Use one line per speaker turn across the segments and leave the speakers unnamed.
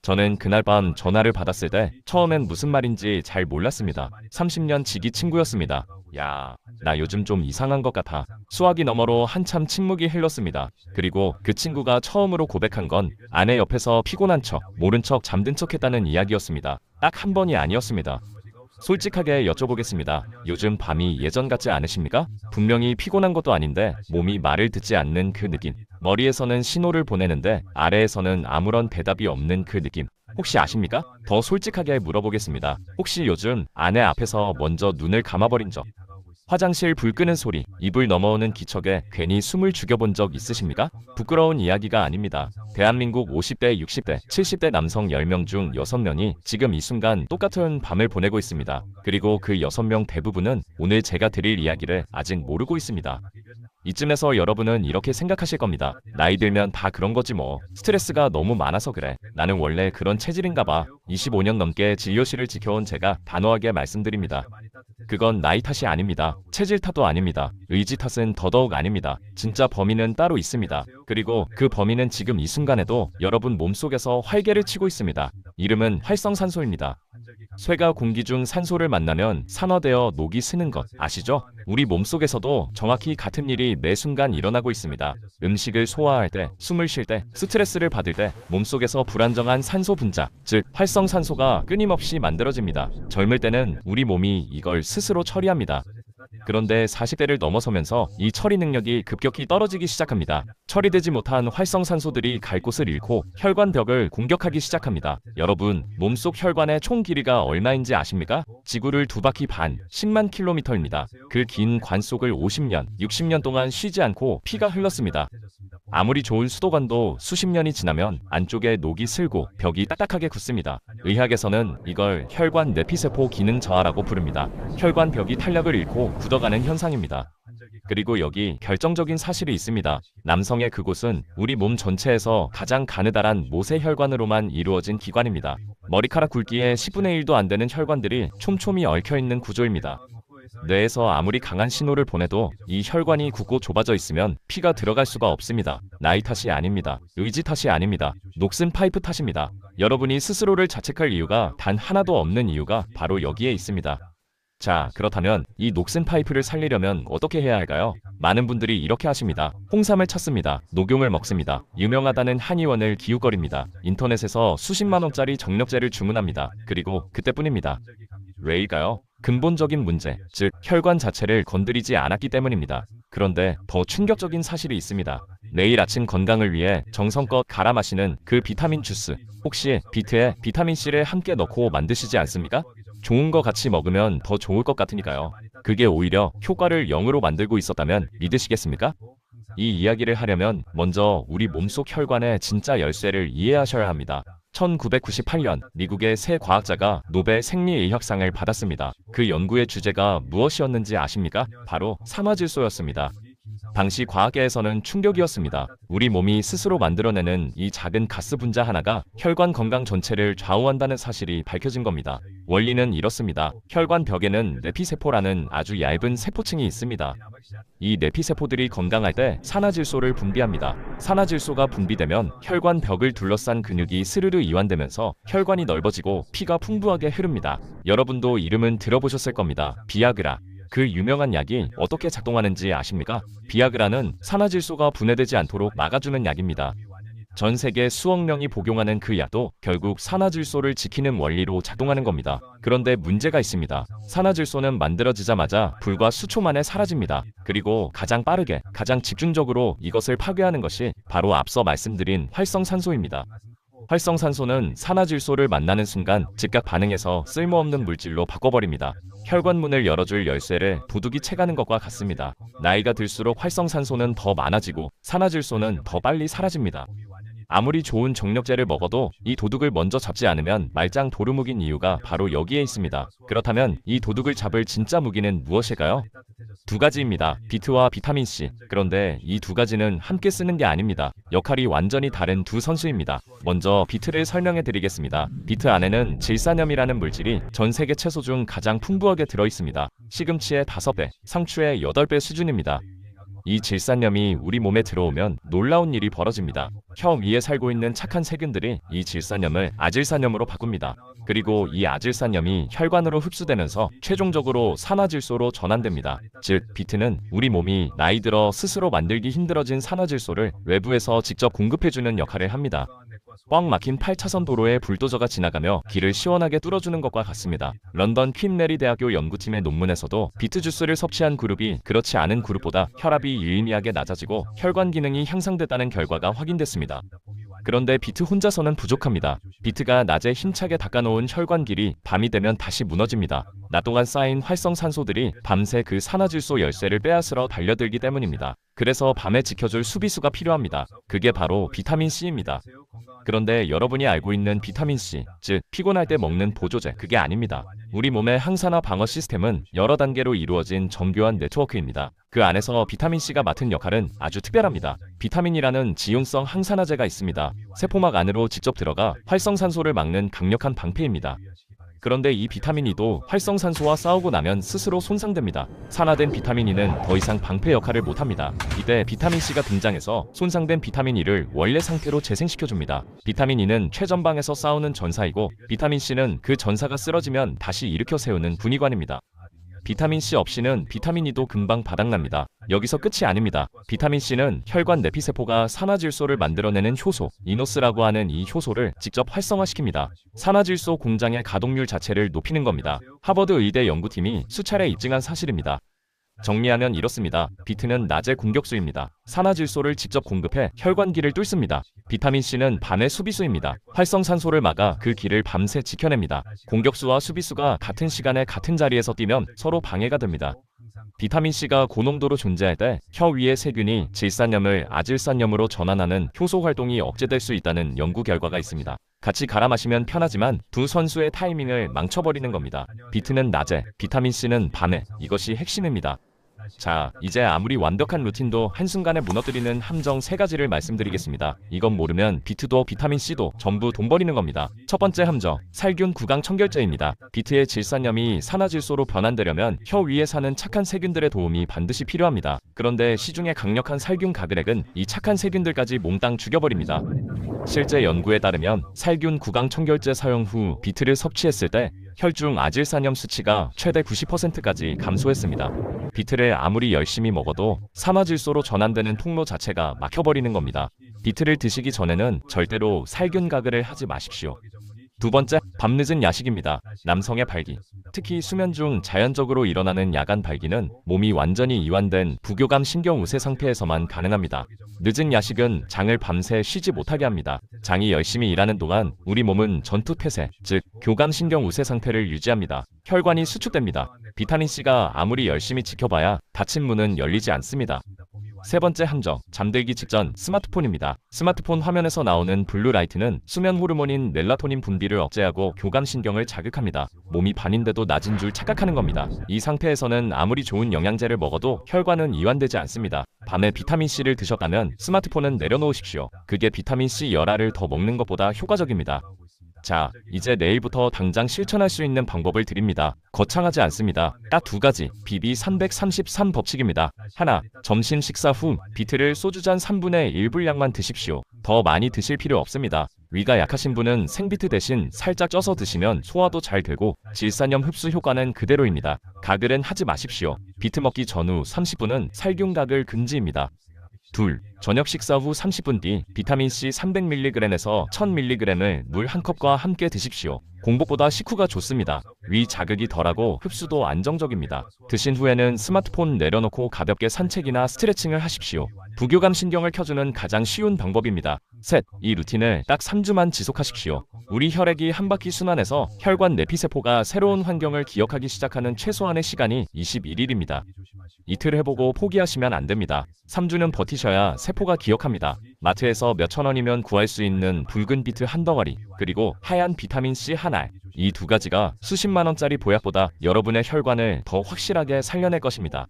저는 그날 밤 전화를 받았을 때 처음엔 무슨 말인지 잘 몰랐습니다. 30년 지기 친구였습니다. 야, 나 요즘 좀 이상한 것 같아. 수화기 너머로 한참 침묵이 흘렀습니다. 그리고 그 친구가 처음으로 고백한 건 아내 옆에서 피곤한 척, 모른 척 잠든 척 했다는 이야기였습니다. 딱 한 번이 아니었습니다. 솔직하게 여쭤보겠습니다. 요즘 밤이 예전 같지 않으십니까? 분명히 피곤한 것도 아닌데 몸이 말을 듣지 않는 그 느낌. 머리에서는 신호를 보내는데 아래에서는 아무런 대답이 없는 그 느낌. 혹시 아십니까? 더 솔직하게 물어보겠습니다. 혹시 요즘 아내 앞에서 먼저 눈을 감아버린 적, 화장실 불 끄는 소리, 이불 넘어오는 기척에 괜히 숨을 죽여본 적 있으십니까? 부끄러운 이야기가 아닙니다. 대한민국 50대, 60대, 70대 남성 10명 중 6명이 지금 이 순간 똑같은 밤을 보내고 있습니다. 그리고 그 6명 대부분은 오늘 제가 드릴 이야기를 아직 모르고 있습니다. 이쯤에서 여러분은 이렇게 생각하실 겁니다. 나이 들면 다 그런 거지 뭐. 스트레스가 너무 많아서 그래. 나는 원래 그런 체질인가 봐. 25년 넘게 진료실을 지켜온 제가 단호하게 말씀드립니다. 그건 나이 탓이 아닙니다. 체질 탓도 아닙니다. 의지 탓은 더더욱 아닙니다. 진짜 범인은 따로 있습니다. 그리고 그 범인은 지금 이 순간에도 여러분 몸속에서 활개를 치고 있습니다. 이름은 활성산소입니다. 쇠가 공기 중 산소를 만나면 산화되어 녹이 스는 것 아시죠? 우리 몸속에서도 정확히 같은 일이 매 순간 일어나고 있습니다. 음식을 소화할 때, 숨을 쉴 때, 스트레스를 받을 때 몸속에서 불안정한 산소 분자, 즉 활성산소가 끊임없이 만들어집니다. 젊을 때는 우리 몸이 이걸 스스로 처리합니다. 그런데 40대를 넘어서면서 이 처리 능력이 급격히 떨어지기 시작합니다. 처리되지 못한 활성산소들이 갈 곳을 잃고 혈관벽을 공격하기 시작합니다. 여러분, 몸속 혈관의 총 길이가 얼마인지 아십니까? 지구를 2바퀴 반, 10만 킬로미터입니다. 그 긴 관 속을 50년, 60년 동안 쉬지 않고 피가 흘렀습니다. 아무리 좋은 수도관도 수십 년이 지나면 안쪽에 녹이 슬고 벽이 딱딱하게 굳습니다. 의학에서는 이걸 혈관 내피세포 기능 저하라고 부릅니다. 혈관 벽이 탄력을 잃고 굳어가는 현상입니다. 그리고 여기 결정적인 사실이 있습니다. 남성의 그곳은 우리 몸 전체에서 가장 가느다란 모세혈관으로만 이루어진 기관입니다. 머리카락 굵기의 10분의 1도 안 되는 혈관들이 촘촘히 얽혀있는 구조입니다. 뇌에서 아무리 강한 신호를 보내도 이 혈관이 굳고 좁아져 있으면 피가 들어갈 수가 없습니다. 나이 탓이 아닙니다. 의지 탓이 아닙니다. 녹슨 파이프 탓입니다. 여러분이 스스로를 자책할 이유가 단 하나도 없는 이유가 바로 여기에 있습니다. 자, 그렇다면 이 녹슨 파이프를 살리려면 어떻게 해야 할까요? 많은 분들이 이렇게 하십니다. 홍삼을 찾습니다. 녹용을 먹습니다. 유명하다는 한의원을 기웃거립니다. 인터넷에서 수십만 원짜리 정력제를 주문합니다. 그리고 그때뿐입니다. 왜일까요? 근본적인 문제, 즉 혈관 자체를 건드리지 않았기 때문입니다. 그런데 더 충격적인 사실이 있습니다. 내일 아침 건강을 위해 정성껏 갈아 마시는 그 비타민 주스, 혹시 비트에 비타민C를 함께 넣고 만드시지 않습니까? 좋은 거 같이 먹으면 더 좋을 것 같으니까요. 그게 오히려 효과를 0으로 만들고 있었다면 믿으시겠습니까? 이 이야기를 하려면 먼저 우리 몸속 혈관의 진짜 열쇠를 이해하셔야 합니다. 1998년 미국의 세 과학자가 노벨 생리의학상을 받았습니다. 그 연구의 주제가 무엇이었는지 아십니까? 바로 산화질소였습니다. 당시 과학계에서는 충격이었습니다. 우리 몸이 스스로 만들어내는 이 작은 가스 분자 하나가 혈관 건강 전체를 좌우한다는 사실이 밝혀진 겁니다. 원리는 이렇습니다. 혈관 벽에는 내피세포라는 아주 얇은 세포층이 있습니다. 이 내피세포들이 건강할 때 산화질소를 분비합니다. 산화질소가 분비되면 혈관 벽을 둘러싼 근육이 스르르 이완되면서 혈관이 넓어지고 피가 풍부하게 흐릅니다. 여러분도 이름은 들어보셨을 겁니다. 비아그라. 그 유명한 약이 어떻게 작동하는지 아십니까? 비아그라는 산화질소가 분해되지 않도록 막아주는 약입니다. 전 세계 수억 명이 복용하는 그 약도 결국 산화질소를 지키는 원리로 작동하는 겁니다. 그런데 문제가 있습니다. 산화질소는 만들어지자마자 불과 수초 만에 사라집니다. 그리고 가장 빠르게, 가장 집중적으로 이것을 파괴하는 것이 바로 앞서 말씀드린 활성산소입니다. 활성산소는 산화질소를 만나는 순간 즉각 반응해서 쓸모없는 물질로 바꿔버립니다. 혈관문을 열어줄 열쇠를 도둑이 채가는 것과 같습니다. 나이가 들수록 활성산소는 더 많아지고 산화질소는 더 빨리 사라집니다. 아무리 좋은 정력제를 먹어도 이 도둑을 먼저 잡지 않으면 말짱 도루묵인 이유가 바로 여기에 있습니다. 그렇다면 이 도둑을 잡을 진짜 무기는 무엇일까요? 두 가지입니다. 비트와 비타민C. 그런데 이 두 가지는 함께 쓰는 게 아닙니다. 역할이 완전히 다른 두 선수입니다. 먼저 비트를 설명해 드리겠습니다. 비트 안에는 질산염이라는 물질이 전 세계 채소 중 가장 풍부하게 들어있습니다. 시금치의 5배, 상추의 8배 수준입니다. 이 질산염이 우리 몸에 들어오면 놀라운 일이 벌어집니다. 혀 위에 살고 있는 착한 세균들이 이 질산염을 아질산염으로 바꿉니다. 그리고 이 아질산염이 혈관으로 흡수되면서 최종적으로 산화질소로 전환됩니다. 즉, 비트는 우리 몸이 나이 들어 스스로 만들기 힘들어진 산화질소를 외부에서 직접 공급해주는 역할을 합니다. 꽉 막힌 8차선 도로에 불도저가 지나가며 길을 시원하게 뚫어주는 것과 같습니다. 런던 퀸 메리 대학교 연구팀의 논문에서도 비트 주스를 섭취한 그룹이 그렇지 않은 그룹보다 혈압이 유의미하게 낮아지고 혈관 기능이 향상됐다는 결과가 확인됐습니다. 그런데 비트 혼자서는 부족합니다. 비트가 낮에 힘차게 닦아놓은 혈관길이 밤이 되면 다시 무너집니다. 낮 동안 쌓인 활성산소들이 밤새 그 산화질소 열쇠를 빼앗으러 달려들기 때문입니다. 그래서 밤에 지켜줄 수비수가 필요합니다. 그게 바로 비타민C입니다. 그런데 여러분이 알고 있는 비타민C, 즉 피곤할 때 먹는 보조제, 그게 아닙니다. 우리 몸의 항산화 방어 시스템은 여러 단계로 이루어진 정교한 네트워크입니다. 그 안에서 비타민C가 맡은 역할은 아주 특별합니다. 비타민이라는 지용성 항산화제가 있습니다. 세포막 안으로 직접 들어가 활성산소를 막는 강력한 방패입니다. 그런데 이 비타민 E도 활성산소와 싸우고 나면 스스로 손상됩니다. 산화된 비타민 E는 더 이상 방패 역할을 못합니다. 이때 비타민 C가 등장해서 손상된 비타민 E를 원래 상태로 재생시켜줍니다. 비타민 E는 최전방에서 싸우는 전사이고, 비타민 C는 그 전사가 쓰러지면 다시 일으켜 세우는 군의관입니다. 비타민 C 없이는 비타민 E도 금방 바닥납니다. 여기서 끝이 아닙니다. 비타민 C는 혈관 내피세포가 산화질소를 만들어내는 효소, 이노스라고 하는 이 효소를 직접 활성화시킵니다. 산화질소 공장의 가동률 자체를 높이는 겁니다. 하버드 의대 연구팀이 수차례 입증한 사실입니다. 정리하면 이렇습니다. 비트는 낮의 공격수입니다. 산화질소를 직접 공급해 혈관길을 뚫습니다. 비타민C는 밤의 수비수입니다. 활성산소를 막아 그 길을 밤새 지켜냅니다. 공격수와 수비수가 같은 시간에 같은 자리에서 뛰면 서로 방해가 됩니다. 비타민C가 고농도로 존재할 때 혀 위의 세균이 질산염을 아질산염으로 전환하는 효소 활동이 억제될 수 있다는 연구 결과가 있습니다. 같이 갈아 마시면 편하지만 두 선수의 타이밍을 망쳐버리는 겁니다. 비트는 낮에, 비타민C는 밤에. 이것이 핵심입니다. 자, 이제 아무리 완벽한 루틴도 한순간에 무너뜨리는 함정 3가지를 말씀드리겠습니다. 이건 모르면 비트도 비타민C도 전부 돈 버리는 겁니다. 첫 번째 함정, 살균 구강 청결제입니다. 비트의 질산염이 산화질소로 변환되려면 혀 위에 사는 착한 세균들의 도움이 반드시 필요합니다. 그런데 시중의 강력한 살균 가글액은 이 착한 세균들까지 몽땅 죽여버립니다. 실제 연구에 따르면 살균 구강 청결제 사용 후 비트를 섭취했을 때 혈중 아질산염 수치가 최대 90%까지 감소했습니다. 비트를 아무리 열심히 먹어도 산화질소로 전환되는 통로 자체가 막혀버리는 겁니다. 비트를 드시기 전에는 절대로 살균 가글을 하지 마십시오. 두 번째, 밤늦은 야식입니다. 남성의 발기, 특히 수면 중 자연적으로 일어나는 야간 발기는 몸이 완전히 이완된 부교감 신경 우세 상태에서만 가능합니다. 늦은 야식은 장을 밤새 쉬지 못하게 합니다. 장이 열심히 일하는 동안 우리 몸은 전투 태세, 즉 교감 신경 우세 상태를 유지합니다. 혈관이 수축됩니다. 비타민C가 아무리 열심히 지켜봐야 닫힌 문은 열리지 않습니다. 세 번째 함정, 잠들기 직전 스마트폰입니다. 스마트폰 화면에서 나오는 블루라이트는 수면 호르몬인 멜라토닌 분비를 억제하고 교감신경을 자극합니다. 몸이 반인데도 낮은 줄 착각하는 겁니다. 이 상태에서는 아무리 좋은 영양제를 먹어도 혈관은 이완되지 않습니다. 밤에 비타민C를 드셨다면 스마트폰은 내려놓으십시오. 그게 비타민C 열알을 더 먹는 것보다 효과적입니다. 자, 이제 내일부터 당장 실천할 수 있는 방법을 드립니다. 거창하지 않습니다. 딱 2가지, BB 333 법칙입니다. 하나, 점심 식사 후 비트를 소주잔 3분의 1분량만 드십시오. 더 많이 드실 필요 없습니다. 위가 약하신 분은 생비트 대신 살짝 쪄서 드시면 소화도 잘 되고 질산염 흡수 효과는 그대로입니다. 가글은 하지 마십시오. 비트 먹기 전후 30분은 살균 가글 금지입니다. 둘, 저녁 식사 후 30분 뒤 비타민C 300mg에서 1000mg을 물 1컵과 함께 드십시오. 공복보다 식후가 좋습니다. 위 자극이 덜하고 흡수도 안정적입니다. 드신 후에는 스마트폰 내려놓고 가볍게 산책이나 스트레칭을 하십시오. 부교감 신경을 켜주는 가장 쉬운 방법입니다. 셋, 이 루틴을 딱 3주만 지속하십시오. 우리 혈액이 한 바퀴 순환해서 혈관 내피세포가 새로운 환경을 기억하기 시작하는 최소한의 시간이 21일입니다. 이틀 해보고 포기하시면 안 됩니다. 3주는 버티셔야 세포가 기억합니다. 마트에서 몇천 원이면 구할 수 있는 붉은 비트 한 덩어리, 그리고 하얀 비타민C 한 알. 이 2가지가 수십만 원짜리 보약보다 여러분의 혈관을 더 확실하게 살려낼 것입니다.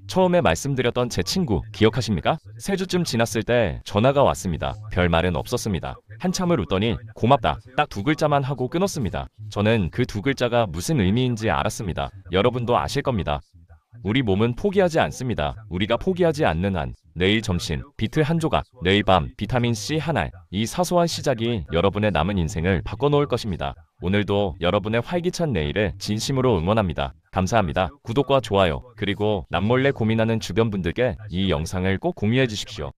처음에 말씀드렸던 제 친구 기억하십니까? 3주쯤 지났을 때 전화가 왔습니다. 별말은 없었습니다. 한참을 웃더니 고맙다, 딱 2글자만 하고 끊었습니다. 저는 그 2글자가 무슨 의미인지 알았습니다. 여러분도 아실 겁니다. 우리 몸은 포기하지 않습니다. 우리가 포기하지 않는 한 내일 점심 비트 한 조각, 내일 밤 비타민 C 한 알. 이 사소한 시작이 여러분의 남은 인생을 바꿔놓을 것입니다. 오늘도 여러분의 활기찬 내일을 진심으로 응원합니다. 감사합니다. 구독과 좋아요, 그리고 남몰래 고민하는 주변 분들께 이 영상을 꼭 공유해 주십시오.